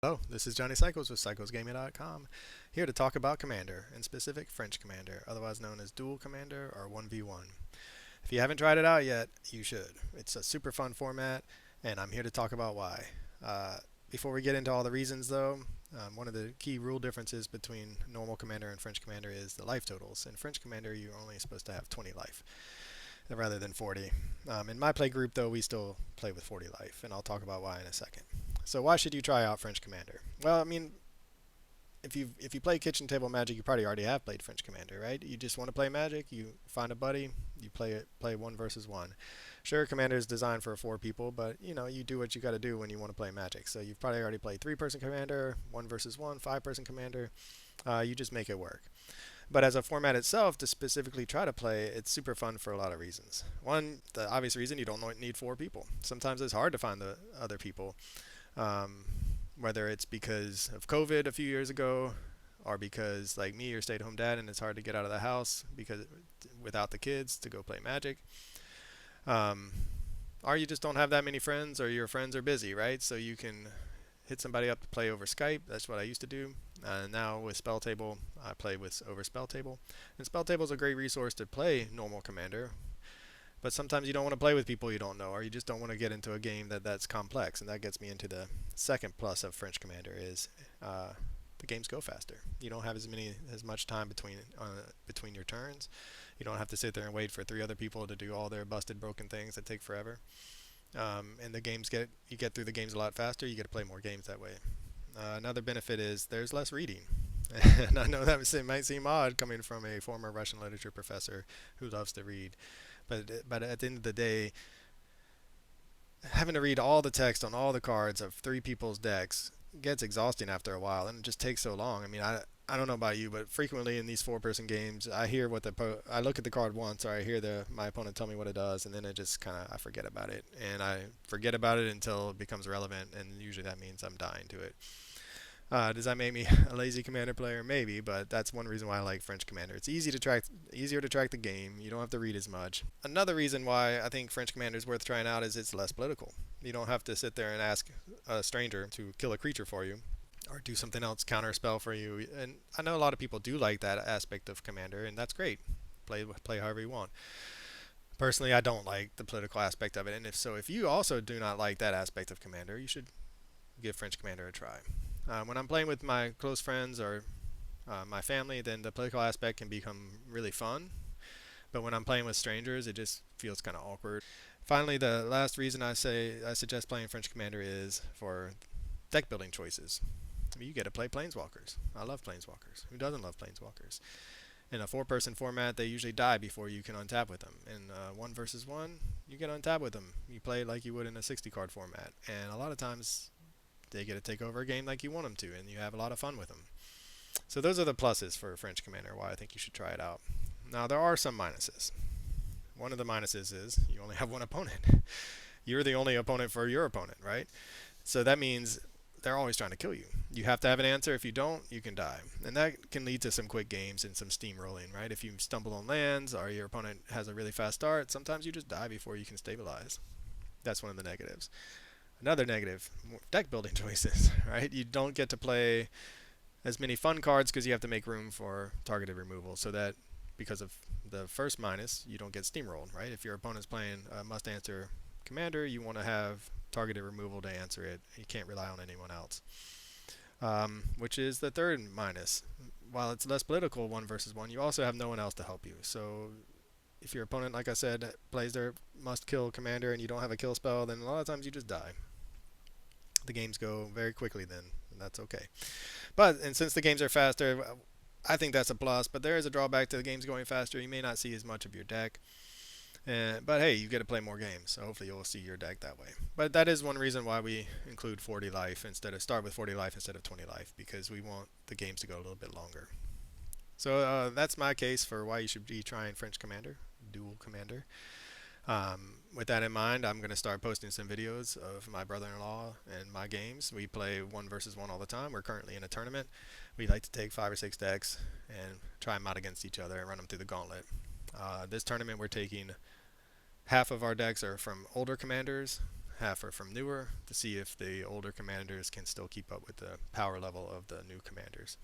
Hello, this is Johnny Cycles with CyclesGaming.com, here to talk about Commander, in specific French Commander, otherwise known as Dual Commander or 1v1. If you haven't tried it out yet, you should. It's a super fun format, and I'm here to talk about why. Uh, Before we get into all the reasons, though, one of the key rule differences between normal Commander and French Commander is the life totals. In French Commander, you're only supposed to have 20 life rather than 40. In my play group, though, we still play with 40 life, and I'll talk about why in a second. So why should you try out French Commander? Well, I mean, if you play kitchen table Magic, you probably already have played French Commander, right? You just want to play Magic, you find a buddy, you play one versus one. Sure, Commander is designed for four people, but you do what you got to do when you want to play Magic. So you've probably already played three-person Commander, one versus one, five-person Commander. You just make it work. But as a format itself, to specifically try to play, it's super fun for a lot of reasons. One, the obvious reason, you don't need four people. Sometimes it's hard to find the other people, um, whether it's because of COVID a few years ago, or because, like me, you're a stay-at-home dad and it's hard to get out of the house because without the kids to go play Magic. Um, or you just don't have that many friends, or your friends are busy, right? So you can hit somebody up to play over Skype. That's what I used to do. Now with Spell Table, I play with over Spell Table. And Spell Table is a great resource to play normal Commander, but sometimes you don't want to play with people you don't know, or you just don't want to get into a game that's complex. And that gets me into the second plus of French Commander is the games go faster. You don't have as much time between your turns. You don't have to sit there and wait for three other people to do all their busted broken things that take forever. And you get through the games a lot faster. You get to play more games that way. Another benefit is there's less reading. And I know that might seem odd coming from a former Russian literature professor who loves to read, but at the end of the day, having to read all the text on all the cards of three people's decks gets exhausting after a while, and it just takes so long. I mean, I don't know about you, but frequently in these four-person games, I hear I look at the card once, or I hear my opponent tell me what it does, and then it just kind of I forget about it, and I forget about it until it becomes relevant, and usually that means I'm dying to it. Does that make me a lazy Commander player? Maybe, but that's one reason why I like French Commander. It's easier to track the game. You don't have to read as much. Another reason why I think French Commander is worth trying out is it's less political. You don't have to sit there and ask a stranger to kill a creature for you or do something else, counter spell for you. And I know a lot of people do like that aspect of Commander, and that's great. Play however you want. Personally, I don't like the political aspect of it, and if you also do not like that aspect of Commander, you should give French Commander a try. When I'm playing with my close friends or my family, then the political aspect can become really fun. But when I'm playing with strangers, it just feels kind of awkward. Finally, the last reason I suggest playing French Commander is for deck building choices. I mean, you get to play Planeswalkers. I love Planeswalkers. Who doesn't love Planeswalkers? In a four-person format, they usually die before you can untap with them. In one versus one, you get untap with them. You play like you would in a 60-card format, and a lot of times they get to take over a game like you want them to, and you have a lot of fun with them. So those are the pluses for French Commander, why I think you should try it out. Now, there are some minuses. One of the minuses is you only have one opponent. You're the only opponent for your opponent, right? So that means they're always trying to kill you. You have to have an answer. If you don't, you can die. And that can lead to some quick games and some steamrolling, right? If you stumble on lands or your opponent has a really fast start, sometimes you just die before you can stabilize. That's one of the negatives. Another negative, deck building choices, right? You don't get to play as many fun cards because you have to make room for targeted removal. So that, because of the first minus, you don't get steamrolled, right? If your opponent's playing a must answer commander, you want to have targeted removal to answer it. You can't rely on anyone else. Which is the third minus. While it's less political, one versus one, you also have no one else to help you. So if your opponent, like I said, plays their must kill commander and you don't have a kill spell, then a lot of times you just die. The games go very quickly then, and that's okay. And since the games are faster, I think that's a plus. But there is a drawback to the games going faster. You may not see as much of your deck. But hey, you get to play more games, so hopefully you'll see your deck that way. But that is one reason why we include 40 life start with 40 life instead of 20 life, because we want the games to go a little bit longer. So that's my case for why you should be trying French Commander, Dual Commander. With that in mind, I'm going to start posting some videos of my brother-in-law and my games. We play one versus one all the time. We're currently in a tournament. We like to take 5 or 6 decks and try them out against each other and run them through the gauntlet. This tournament we're taking half of our decks are from older commanders, half are from newer, to see if the older commanders can still keep up with the power level of the new commanders.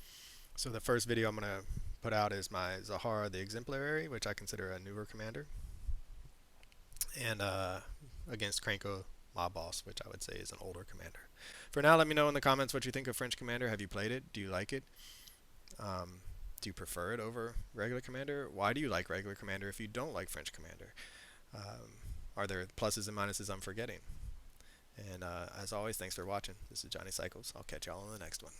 So the first video I'm going to put out is my Zahara the Exemplary, which I consider a newer commander, and against Krenko Mob Boss, which I would say is an older commander. For now, let me know in the comments what you think of French Commander. Have you played it? Do you like it? Do you prefer it over regular Commander? Why do you like regular Commander if you don't like French Commander? Are there pluses and minuses I'm forgetting? And as always, thanks for watching. This is Johnny Cycles. I'll catch y'all on the next one.